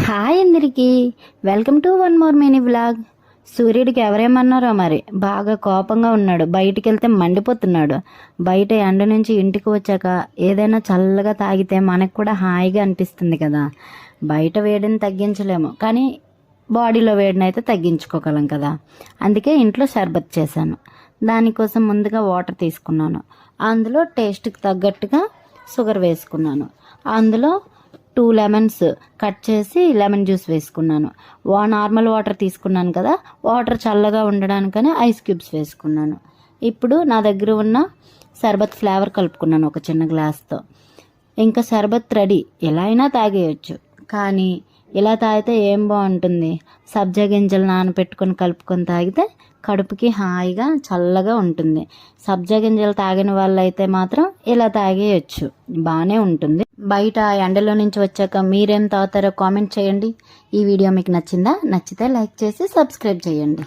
Hi అందరికీ, welcome to one more mini vlog. సూర్యుడికి ఎవరేమన్నారో మరి బాగా కోపంగా ఉన్నాడు. బయటికి వెళ్తే మండిపోతున్నాడు. బయట ఎండ నుంచి ఇంటికి వచ్చాక ఏదైనా చల్లగా తాగితే మనకు కూడా హాయిగా అనిపిస్తుంది కదా. బయట వేడిని తగ్గించలేము, కానీ బాడీలో వేడిని అయితే తగ్గించుకోగలం కదా. అందుకే ఇంట్లో షర్బత్ చేశాను. దానికోసం ముందుగా వాటర్ తీసుకున్నాను. అందులో టేస్ట్కి తగ్గట్టుగా షుగర్ వేసుకున్నాను. అందులో 2 లెమన్స్ కట్ చేసి లెమన్ జ్యూస్ వేసుకున్నాను. నార్మల్ వాటర్ తీసుకున్నాను కదా, వాటర్ చల్లగా ఉండడానికని ఐస్ క్యూబ్స్ వేసుకున్నాను. ఇప్పుడు నా దగ్గర ఉన్న షర్బత్ ఫ్లేవర్ కలుపుకున్నాను ఒక చిన్న గ్లాస్తో. ఇంకా షర్బత్ రెడీ. ఎలా అయినా తాగేయచ్చు, కానీ ఇలా తాగితే ఏం బాగుంటుంది. సబ్జా గింజలు నానబెట్టుకొని కలుపుకొని తాగితే కడుపుకి హాయిగా చల్లగా ఉంటుంది. సబ్జా గింజలు తాగిన వాళ్ళైతే మాత్రం ఇలా తాగేయచ్చు, బాగానే ఉంటుంది. బయట ఎండలో నుంచి వచ్చాక మీరేం తాగుతారో కామెంట్ చేయండి. ఈ వీడియో మీకు నచ్చిందా? నచ్చితే లైక్ చేసి సబ్స్క్రైబ్ చేయండి.